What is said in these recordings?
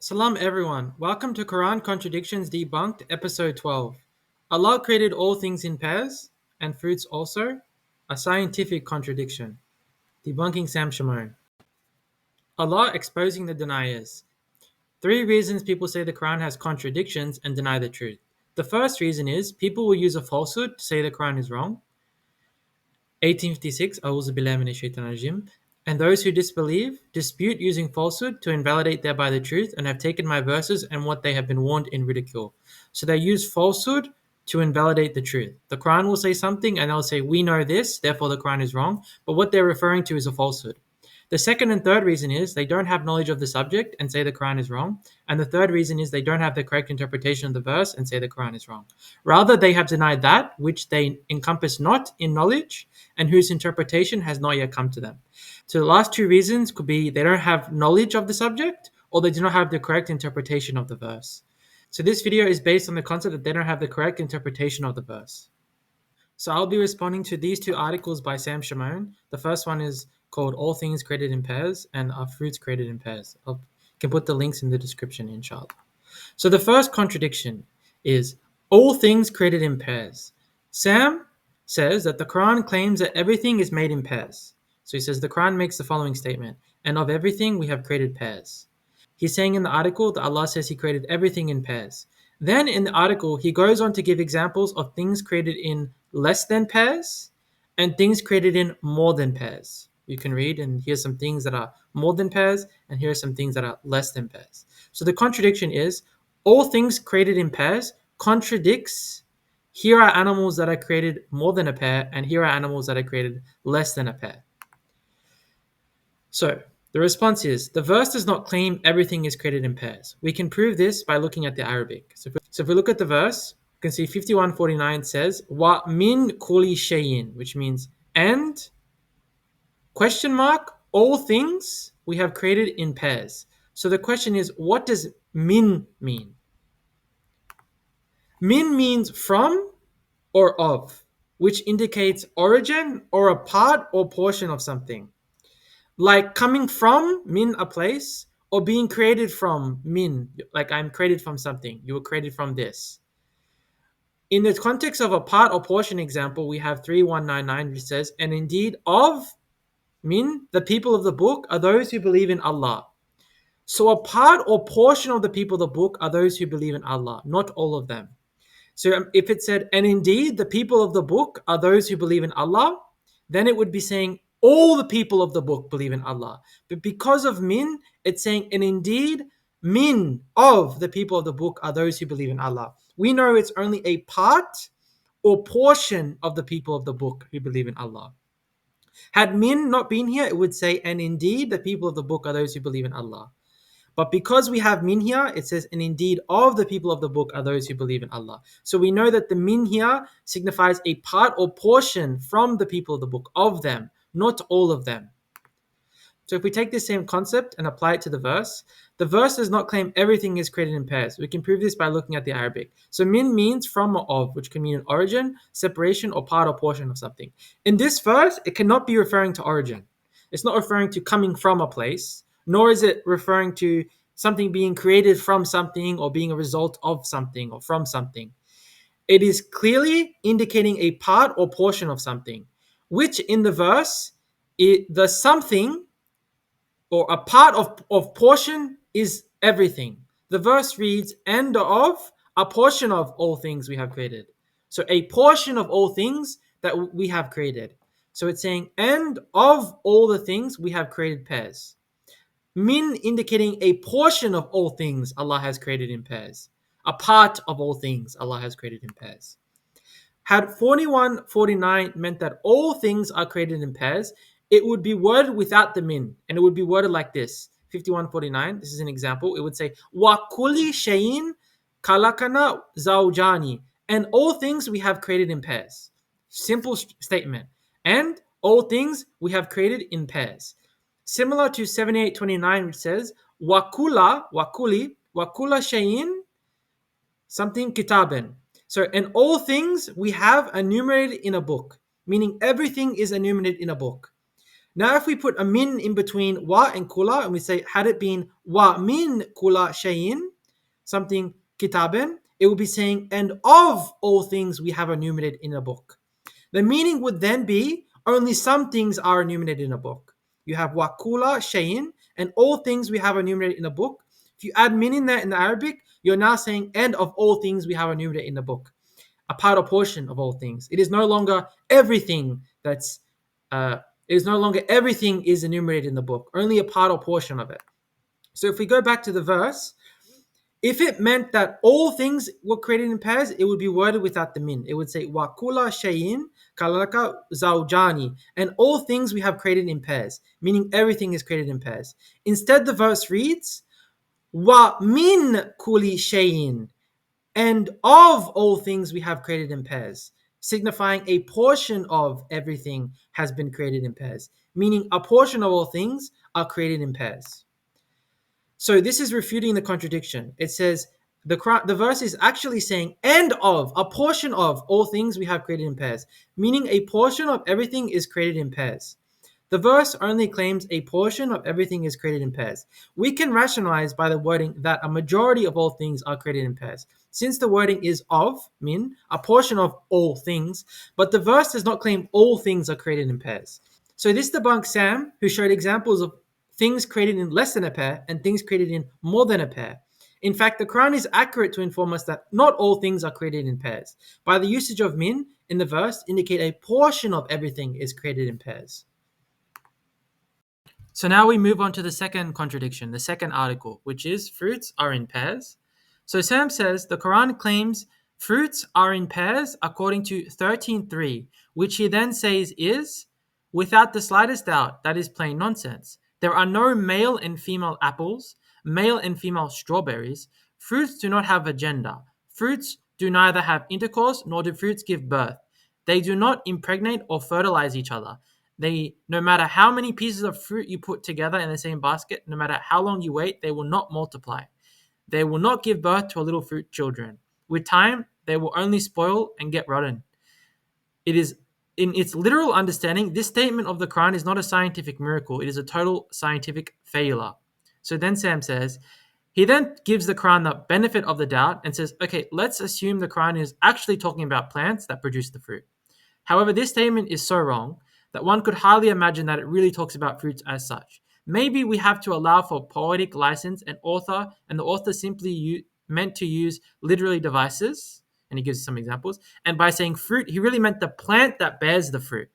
Salam everyone, welcome to Quran Contradictions Debunked, episode 12. Allah created all things in pairs, and fruits also, a scientific contradiction. Debunking Sam Shimon. Allah exposing the deniers. 3 reasons people say the Quran has contradictions and deny the truth. The first reason is people will use a falsehood to say the Quran is wrong. 1856, A'udhu Billahi Minash Shaitanir Rajim. And those who disbelieve dispute using falsehood to invalidate thereby the truth and have taken my verses and what they have been warned in ridicule. So they use falsehood to invalidate the truth. The Quran will say something and they'll say, we know this, therefore the Quran is wrong. But what they're referring to is a falsehood. The second and third reason is they don't have knowledge of the subject and say the Quran is wrong. And the third reason is they don't have the correct interpretation of the verse and say the Quran is wrong. Rather, they have denied that which they encompass not in knowledge and whose interpretation has not yet come to them. So the last 2 reasons could be they don't have knowledge of the subject or they do not have the correct interpretation of the verse. So this video is based on the concept that they don't have the correct interpretation of the verse. So I'll be responding to these 2 articles by Sam Shimon. The first one is called All Things Created in Pairs and Are Fruits Created in Pairs. I can put the links in the description, inshallah. So the first contradiction is all things created in pairs. Sam says that the Quran claims that everything is made in pairs. So he says the Quran makes the following statement, and of everything we have created pairs. He's saying in the article that Allah says he created everything in pairs. Then in the article, he goes on to give examples of things created in less than pairs and things created in more than pairs. You can read, and here's some things that are more than pairs, and here are some things that are less than pairs. So the contradiction is all things created in pairs contradicts here are animals that are created more than a pair, and here are animals that are created less than a pair. So the response is the verse does not claim everything is created in pairs. We can prove this by looking at the Arabic. So if we look at the verse, you can see 51:49 says wa min kulli shay'in, which means and question mark all things we have created in pairs. So the question is, what does min mean? Min means from or of, which indicates origin or a part or portion of something. Like coming from, min, a place, or being created from, min, like I'm created from something. You were created from this. In the context of a part or portion example, we have 3199, which says, and indeed of, min, the people of the book are those who believe in Allah. So a part or portion of the people of the book are those who believe in Allah, not all of them. So if it said, and indeed the people of the book are those who believe in Allah, then it would be saying all the people of the book believe in Allah. But because of min, it's saying, and indeed min of the people of the book are those who believe in Allah. We know it's only a part or portion of the people of the book who believe in Allah. Had min not been here, it would say, and indeed the people of the book are those who believe in Allah. But because we have min here, it says, and indeed of the people of the book are those who believe in Allah. So we know that the min here signifies a part or portion from the people of the book, of them, not all of them. So if we take this same concept and apply it to the verse does not claim everything is created in pairs. We can prove this by looking at the Arabic. So min means from or of, which can mean an origin, separation, or part or portion of something. In this verse, it cannot be referring to origin. It's not referring to coming from a place, nor is it referring to something being created from something or being a result of something or from something. It is clearly indicating a part or portion of something, which in the verse, the something or a part of portion is everything. The verse reads, and of a portion of all things we have created. So a portion of all things that we have created. So it's saying, and of all the things we have created pairs. Min indicating a portion of all things Allah has created in pairs. A part of all things Allah has created in pairs. Had 41:49 meant that all things are created in pairs, it would be worded without the min, and it would be worded like this. 51:49, this is an example. It would say, wa kulli shayin kalakana zawjani, and all things we have created in pairs. Simple statement. And all things we have created in pairs. Similar to 78:29, which says, wakuli, wakula shayin, something kitaben. So, and all things we have enumerated in a book, meaning everything is enumerated in a book. Now, if we put a min in between wa and kula, and we say, had it been wa min kula shayin, something kitaben, it would be saying, and of all things we have enumerated in a book. The meaning would then be, only some things are enumerated in a book. You have wa kula shayin, and all things we have enumerated in a book. If you add min in there in the Arabic, you're now saying, and of all things we have enumerated in the book. A part or portion of all things. It is no longer everything that's it is no longer everything is enumerated in the book, only a part or portion of it. So if we go back to the verse, if it meant that all things were created in pairs, it would be worded without the min. It would say wa kula shayin kalaka zawjani, and all things we have created in pairs, meaning everything is created in pairs. Instead, the verse reads wa min kuli shayin, and of all things we have created in pairs, signifying a portion of everything has been created in pairs, meaning a portion of all things are created in pairs. So this is refuting the contradiction. It says the verse is actually saying, and of, a portion of all things we have created in pairs, meaning a portion of everything is created in pairs. The verse only claims a portion of everything is created in pairs. We can rationalize by the wording that a majority of all things are created in pairs. Since the wording is of, min, a portion of all things, but the verse does not claim all things are created in pairs. So this debunks Sam, who showed examples of things created in less than a pair and things created in more than a pair. In fact, the Quran is accurate to inform us that not all things are created in pairs. By the usage of min in the verse, indicate a portion of everything is created in pairs. So now we move on to the second contradiction, the second article, which is fruits are in pairs. So Sam says the Quran claims fruits are in pairs according to 13.3, which he then says is, without the slightest doubt, that is plain nonsense. There are no male and female apples, male and female strawberries. Fruits do not have a gender. Fruits do neither have intercourse nor do fruits give birth. They do not impregnate or fertilize each other. No matter how many pieces of fruit you put together in the same basket, no matter how long you wait, they will not multiply. They will not give birth to little fruit children. With time, they will only spoil and get rotten. It is, in its literal understanding, this statement of the Quran is not a scientific miracle. It is a total scientific failure. So then Sam says, he then gives the Quran the benefit of the doubt and says, okay, let's assume the Quran is actually talking about plants that produce the fruit. However, this statement is so wrong that one could hardly imagine that it really talks about fruits as such. Maybe we have to allow for poetic license and the author simply meant to use literary devices, and he gives some examples, and by saying fruit, he really meant the plant that bears the fruit.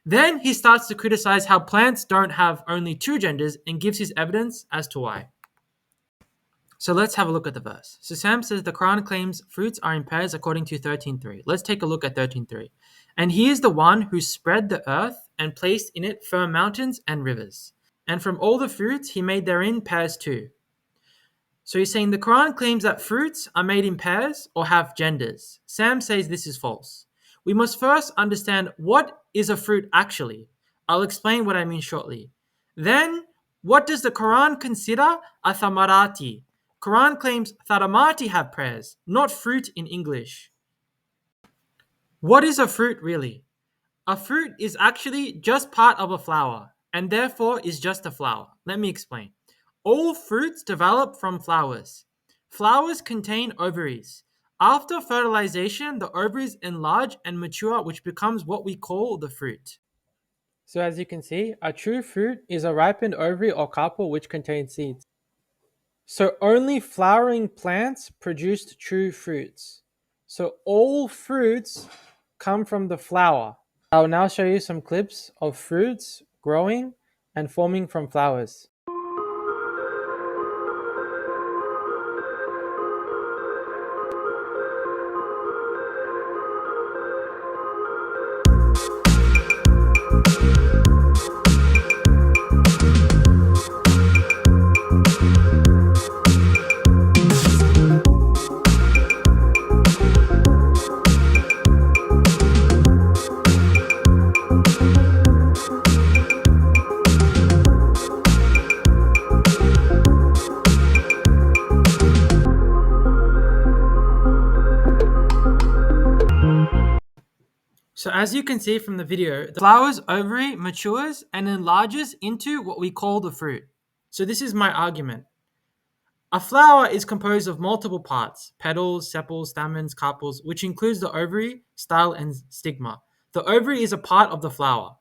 Then he starts to criticize how plants don't have only two genders and gives his evidence as to why. So let's have a look at the verse. So Sam says the Quran claims fruits are in pairs according to 13.3. Let's take a look at 13.3. And he is the one who spread the earth and placed in it firm mountains and rivers. And from all the fruits he made therein pairs too. So he's saying the Quran claims that fruits are made in pairs or have genders. Sam says this is false. We must first understand what is a fruit actually. I'll explain what I mean shortly. Then, what does the Quran consider a thamarati? Quran claims tharamati have pairs, not fruit in English. What is a fruit really? A fruit is actually just part of a flower, and therefore is just a flower. Let me explain. All fruits develop from flowers. Flowers contain ovaries. After fertilization, the ovaries enlarge and mature, which becomes what we call the fruit. So as you can see, a true fruit is a ripened ovary or carpel which contains seeds. So only flowering plants produced true fruits. So all fruits come from the flower. I'll now show you some clips of fruits growing and forming from flowers. So as you can see from the video, the flower's ovary matures and enlarges into what we call the fruit. So this is my argument. A flower is composed of multiple parts: petals, sepals, stamens, carpels, which includes the ovary, style, and stigma. The ovary is a part of the flower,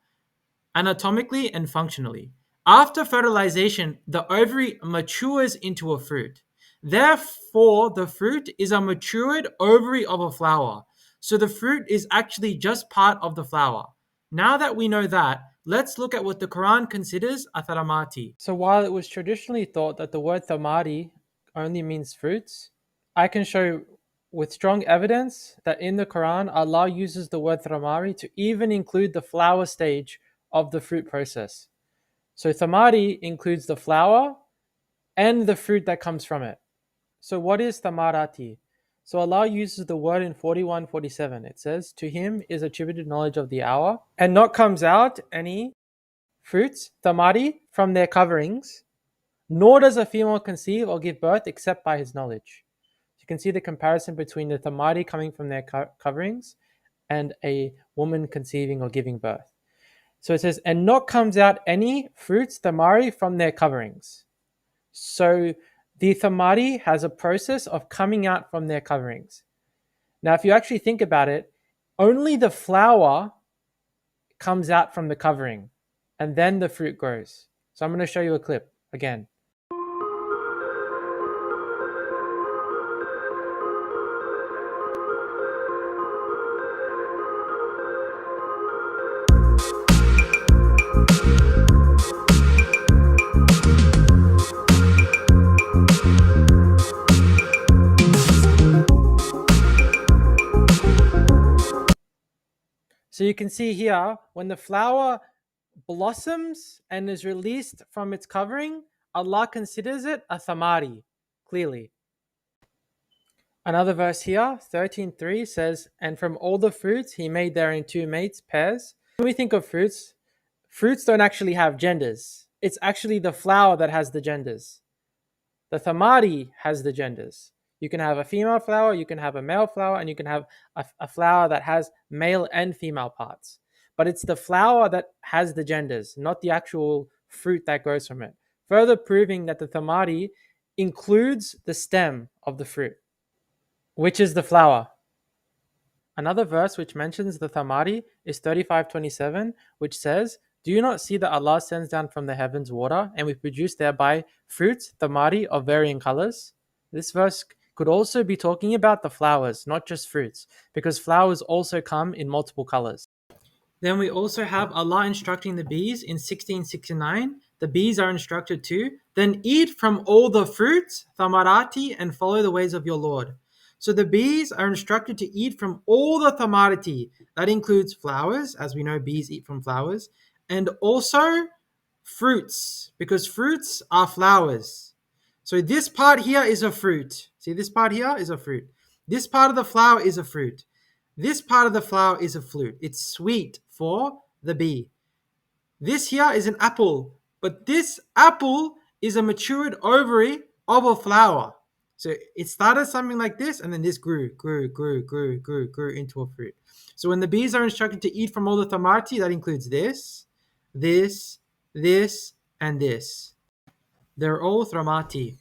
anatomically and functionally. After fertilization, the ovary matures into a fruit. Therefore, the fruit is a matured ovary of a flower. So the fruit is actually just part of the flower. Now that we know that, let's look at what the Quran considers a tharamati. So while it was traditionally thought that the word thamari only means fruits, I can show with strong evidence that in the Quran, Allah uses the word thamari to even include the flower stage of the fruit process. So thamari includes the flower and the fruit that comes from it. So what is thamarati? So Allah uses the word in 41:47. It says, "To him is attributed knowledge of the hour, and not comes out any fruits, thamari, from their coverings, nor does a female conceive or give birth except by his knowledge." You can see the comparison between the thamari coming from their coverings and a woman conceiving or giving birth. So it says, "And not comes out any fruits, thamari, from their coverings." So the thamari has a process of coming out from their coverings. Now, if you actually think about it, only the flower comes out from the covering, and then the fruit grows. So I'm going to show you a clip again. So you can see here, when the flower blossoms and is released from its covering, Allah considers it a thamari, clearly. Another verse here, 13:3 says, "And from all the fruits he made therein two mates, pairs." When we think of fruits, fruits don't actually have genders. It's actually the flower that has the genders. The thamari has the genders. You can have a female flower, you can have a male flower, and you can have a flower that has male and female parts. But it's the flower that has the genders, not the actual fruit that grows from it. Further proving that the thamari includes the stem of the fruit, which is the flower. Another verse which mentions the thamari is 35:27, which says, "Do you not see that Allah sends down from the heavens water, and we produce thereby fruits, thamari, of varying colors?" This verse could also be talking about the flowers, not just fruits, because flowers also come in multiple colors. Then we also have Allah instructing the bees in 16:69. The bees are instructed to then eat from all the fruits, thamarati, and follow the ways of your Lord. So the bees are instructed to eat from all the thamarati. That includes flowers, as we know bees eat from flowers, and also fruits, because fruits are flowers. So this part here is a fruit. See, this part here is a fruit. This part of the flower is a fruit. This part of the flower is a fruit. It's sweet for the bee. This here is an apple, but this apple is a matured ovary of a flower. So it started something like this, and then this grew into a fruit. So when the bees are instructed to eat from all the thamarti, that includes this, and this. They're all thamati.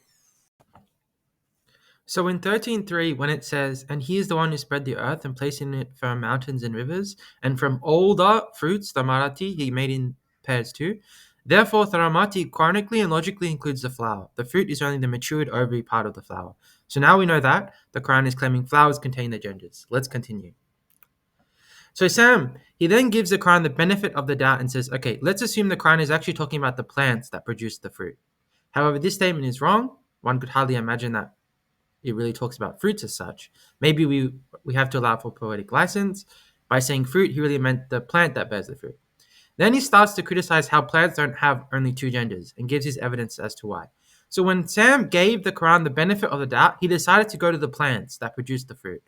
So in 13:3, when it says, "And he is the one who spread the earth and placed in it firm mountains and rivers, and from all the fruits, thamarati, he made in pairs too. Therefore, tharamati chronically and logically includes the flower. The fruit is only the matured ovary part of the flower." So now we know that the Quran is claiming flowers contain the genders. Let's continue. So Sam, he then gives the Quran the benefit of the doubt and says, okay, let's assume the Quran is actually talking about the plants that produce the fruit. However, this statement is wrong. One could hardly imagine that it really talks about fruits as such. Maybe we have to allow for poetic license. By saying fruit, he really meant the plant that bears the fruit. Then he starts to criticize how plants don't have only two genders and gives his evidence as to why. So when Sam gave the Quran the benefit of the doubt, he decided to go to the plants that produce the fruit,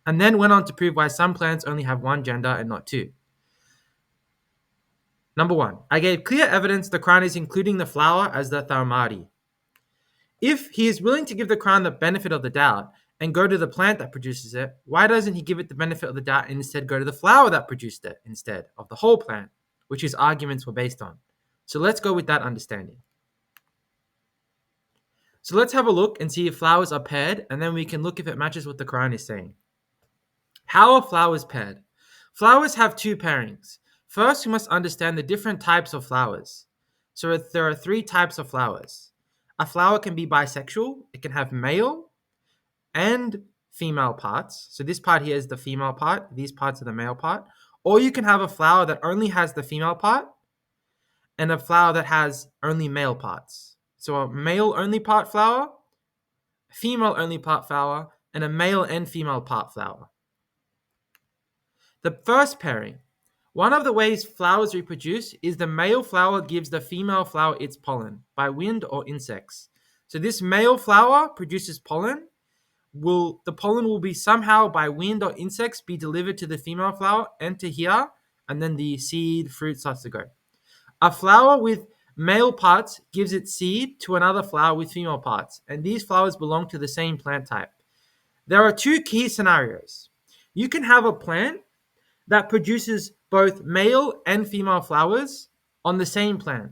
and then went on to prove why some plants only have one gender and not two. Number one, I gave clear evidence the Quran is including the flower as the thamari. If he is willing to give the Quran the benefit of the doubt and go to the plant that produces it, why doesn't he give it the benefit of the doubt and instead go to the flower that produced it instead of the whole plant, which his arguments were based on? So let's go with that understanding. So let's have a look and see if flowers are paired, and then we can look if it matches what the Quran is saying. How are flowers paired? Flowers have two pairings. First, we must understand the different types of flowers. So there are three types of flowers. A flower can be bisexual. It can have male and female parts. So this part here is the female part. These parts are the male part. Or you can have a flower that only has the female part and a flower that has only male parts. So a male only part flower, female only part flower, and a male and female part flower. The first pairing. One of the ways flowers reproduce is the male flower gives the female flower its pollen by wind or insects. So this male flower produces pollen. The pollen will be somehow by wind or insects be delivered to the female flower, enter here, and then the seed fruit starts to go. A flower with male parts gives its seed to another flower with female parts, and these flowers belong to the same plant type. There are two key scenarios. You can have a plant that produces both male and female flowers on the same plant.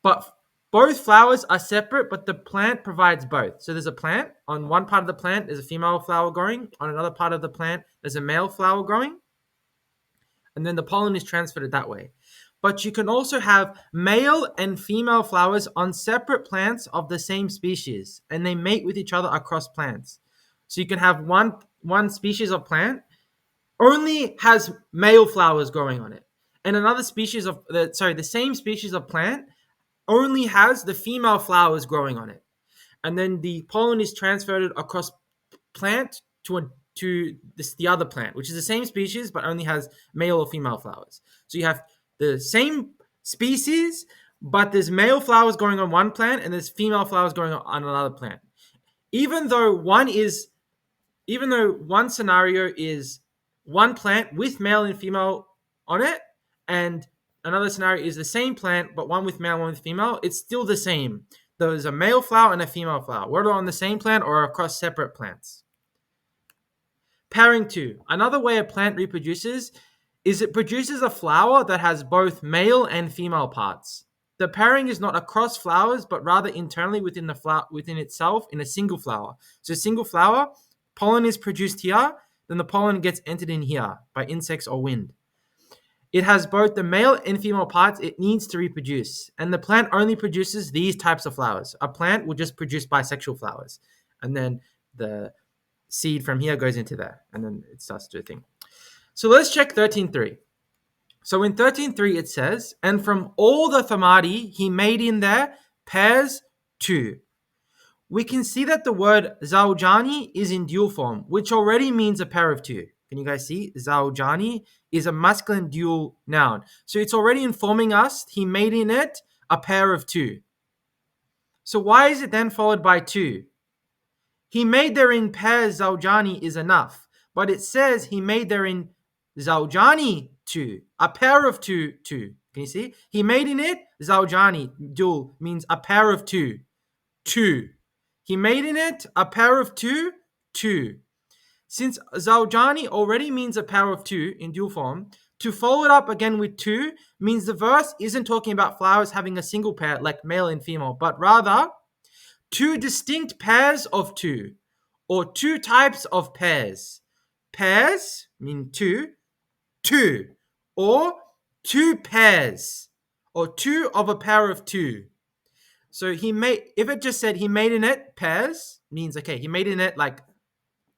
But both flowers are separate, but the plant provides both. So there's a plant. On one part of the plant, there's a female flower growing. On another part of the plant, there's a male flower growing. And then the pollen is transferred that way. But you can also have male and female flowers on separate plants of the same species, and they mate with each other across plants. So you can have one species of plant only has male flowers growing on it, and another species of the same species of plant only has the female flowers growing on it, and then the pollen is transferred across plant to the other plant, which is the same species but only has male or female flowers. So you have the same species, but there's male flowers growing on one plant and there's female flowers growing on another plant. Even though one scenario is one plant with male and female on it, and another scenario is the same plant, but one with male, one with female, it's still the same. There's a male flower and a female flower, whether on the same plant or across separate plants. Pairing 2. Another way a plant reproduces is it produces a flower that has both male and female parts. The pairing is not across flowers, but rather internally within the flower, within itself in a single flower. So a single flower, pollen is produced here, then the pollen gets entered in here by insects or wind. It has both the male and female parts it needs to reproduce, and the plant only produces these types of flowers. A plant will just produce bisexual flowers, and then the seed from here goes into there, and then it starts to do a thing. So let's check 13.3. So in 13.3 it says, and from all the thamari he made in there pairs 2. We can see that the word zawjani is in dual form, which already means a pair of 2. Can you guys see? Zawjani is a masculine dual noun. So it's already informing us he made in it a pair of 2. So why is it then followed by 2? He made therein pairs zawjani is enough, but it says he made therein zawjani 2, a pair of 2. Can you see? He made in it zawjani, dual, means a pair of 2. He made in it a pair of 2. Since zawjani already means a pair of 2 in dual form, to follow it up again with 2 means the verse isn't talking about flowers having a single pair like male and female, but rather 2 distinct pairs of 2, or 2 types of pairs. Pairs mean 2, or 2 pairs, or 2 of a pair of 2. So if it just said he made in it pairs, means okay, he made in it like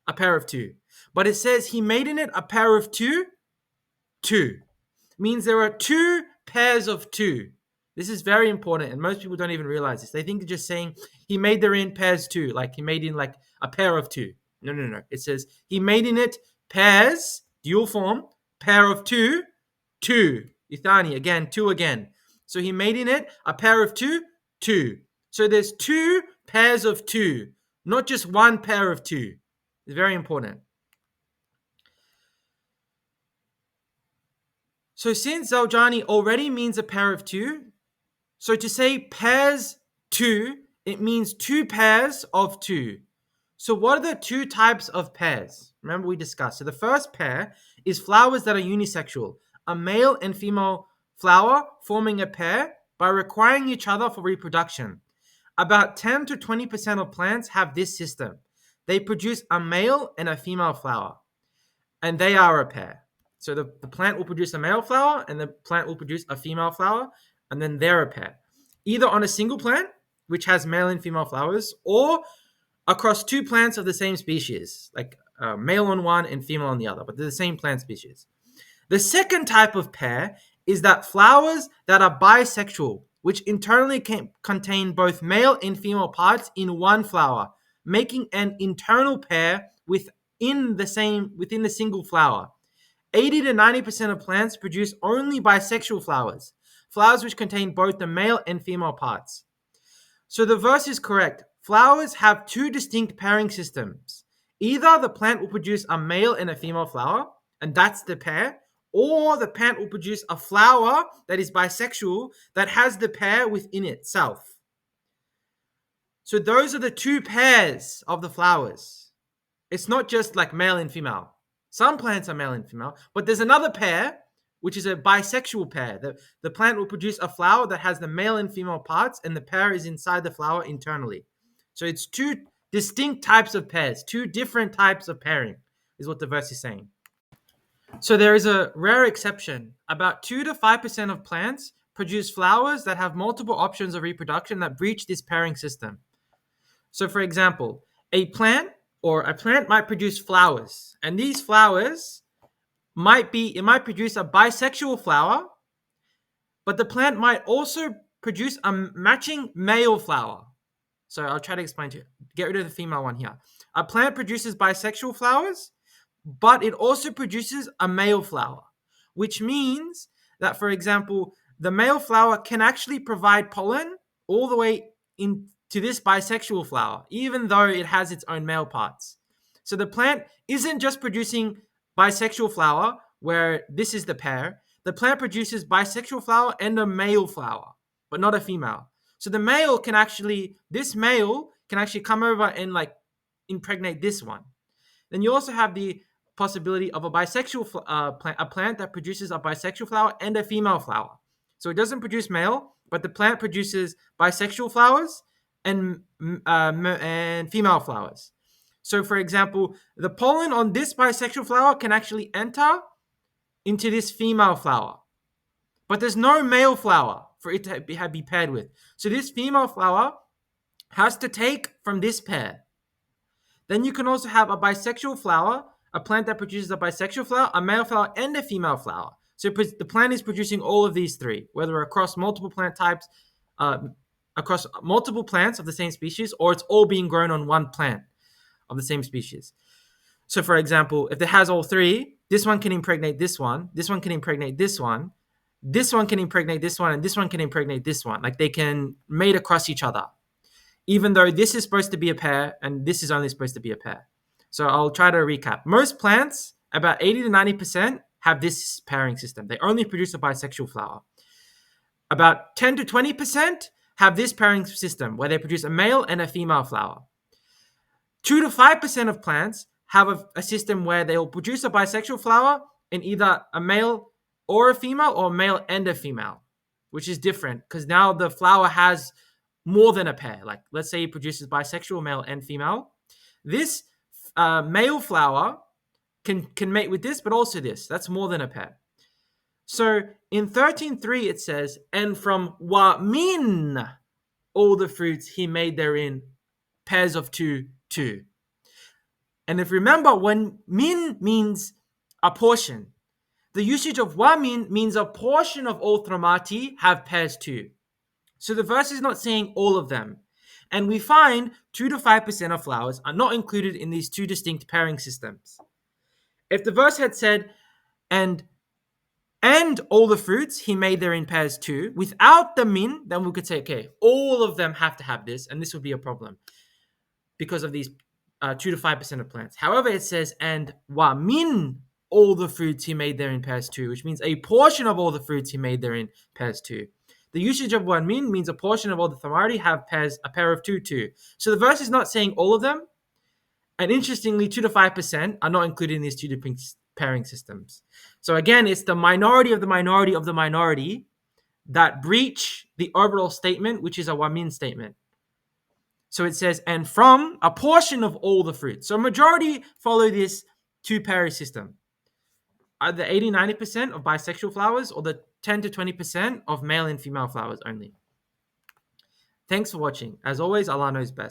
a pair of 2. But it says he made in it a pair of 2, means there are 2 pairs of 2. This is very important, and most people don't even realize this. They think it's just saying he made therein pairs 2, like he made in like a pair of 2. No. It says he made in it pairs, dual form, pair of 2, Ithani, again, 2 again. So he made in it a pair of 2. So there's 2 pairs of 2, not just one pair of 2. It's very important. So since zawjani already means a pair of 2, so to say pairs 2, it means 2 pairs of 2. So what are the two types of pairs? Remember we discussed. So the first pair is flowers that are unisexual, a male and female flower forming a pair by requiring each other for reproduction. About 10 to 20% of plants have this system. They produce a male and a female flower, and they are a pair. So the plant will produce a male flower, and the plant will produce a female flower, and then they're a pair. Either on a single plant, which has male and female flowers, or across two plants of the same species, like male on one and female on the other, but they're the same plant species. The second type of pair is that flowers that are bisexual, which internally contain both male and female parts in one flower, making an internal pair within the single flower. 80 to 90% of plants produce only bisexual flowers, flowers which contain both the male and female parts. So the verse is correct. Flowers have two distinct pairing systems. Either the plant will produce a male and a female flower, and that's the pair, or the plant will produce a flower that is bisexual that has the pair within itself. So those are the two pairs of the flowers. It's not just like male and female. Some plants are male and female, but there's another pair, which is a bisexual pair. The plant will produce a flower that has the male and female parts, and the pair is inside the flower internally. So it's two distinct types of pairs, two different types of pairing, is what the verse is saying. So there is a rare exception. About 2 to 5% of plants produce flowers that have multiple options of reproduction that breach this pairing system. So for example, a plant might produce flowers, and these flowers might produce a bisexual flower, but the plant might also produce a matching male flower. So I'll try to explain to you. Get rid of the female one here. A plant produces bisexual flowers, but it also produces a male flower, which means that, for example, the male flower can actually provide pollen all the way into this bisexual flower, even though it has its own male parts. So the plant isn't just producing bisexual flower, where this is the pair. The plant produces bisexual flower and a male flower, but not a female. So the male can actually come over and like impregnate this one. Then you also have the possibility of a bisexual a plant that produces a bisexual flower and a female flower. So it doesn't produce male, but the plant produces bisexual flowers and female flowers. So for example, the pollen on this bisexual flower can actually enter into this female flower, but there's no male flower for it to be paired with. So this female flower has to take from this pair. Then you can also have a bisexual flower, a plant that produces a bisexual flower, a male flower, and a female flower. So the plant is producing all of these three, whether across multiple plant types, across multiple plants of the same species, or it's all being grown on one plant of the same species. So for example, if it has all three, this one can impregnate this one can impregnate this one can impregnate this one, and this one can impregnate this one. Like they can mate across each other, even though this is supposed to be a pair and this is only supposed to be a pair. So I'll try to recap. Most plants, about 80 to 90%, have this pairing system. They only produce a bisexual flower. About 10 to 20% have this pairing system where they produce a male and a female flower. 2 to 5% of plants have a system where they'll produce a bisexual flower in either a male or a female, or a male and a female, which is different because now the flower has more than a pair. Like let's say it produces bisexual male and female. This male flower can mate with this, but also this. That's more than a pair. So in 13.3 it says, and from min all the fruits he made therein pairs of two. And if you remember, when min means a portion, the usage of min means a portion of all thromati have pairs too. So the verse is not saying all of them. And we find 2 to 5% of flowers are not included in these two distinct pairing systems. If the verse had said, and all the fruits he made therein pairs too, without the min, then we could say, okay, all of them have to have this, and this would be a problem because of these 2 to 5% of plants. However, it says, and min all the fruits he made therein pairs too, which means a portion of all the fruits he made therein pairs too. The usage of min means a portion of all the thamari have pairs, a pair of two too. So the verse is not saying all of them. And interestingly, 2 to 5% are not included in these two different pairing systems. So again, it's the minority of the minority of the minority that breach the orbital statement, which is a Wamin statement. So it says, and from a portion of all the fruits. So majority follow this two pairing system. Either 80-90% of bisexual flowers or the 10 to 20% of male and female flowers only. Thanks for watching. As always, Allah knows best.